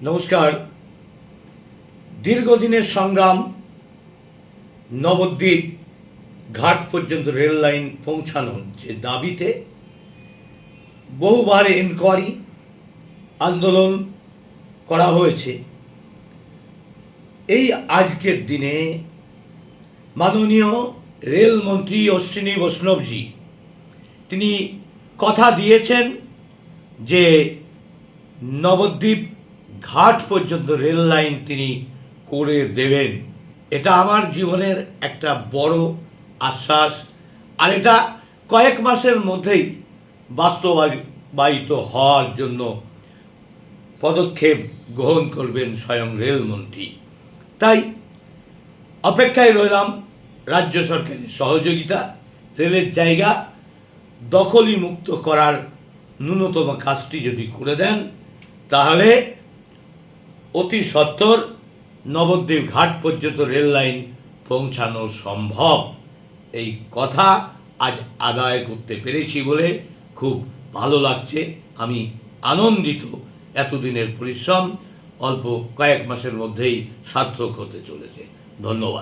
নমস্কার। দীর্ঘদিনের সংগ্রাম, নবদ্বীপ ঘাট পর্যন্ত রেল লাইন পৌঁছানোর যে দাবিতে বহুবার এনকোয়ারি আন্দোলন করা হয়েছে, এই আজকের দিনে মাননীয় রেলমন্ত্রী অশ্বিনী বৈষ্ণবজি তিনি কথা দিয়েছেন যে নবদ্বীপ ঘাট পর্যন্ত রেল লাইন তিনি করে দেবেন। এটা আমার জীবনের একটা বড় আশ্বাস, আর এটা কয়েক মাসের মধ্যেই বাস্তবায়িত হওয়ার জন্য পদক্ষেপ গ্রহণ করবেন স্বয়ং রেলমন্ত্রী। তাই অপেক্ষায় রইলাম রাজ্য সরকারের সহযোগিতা, রেলের জায়গা দখলি মুক্ত করার ন্যূনতম কাজটি যদি করে দেন, তাহলে অতি সত্বর নবদ্বীপ ঘাট পর্যন্ত রেল লাইন পৌঁছানো সম্ভব। এই কথা আজ আদায় করতে পেরেছি বলে খুব ভালো লাগছে। আমি আনন্দিত। এতদিনের পরিশ্রম অল্প কয়েক মাসের মধ্যেই সার্থক হতে চলেছে। ধন্যবাদ।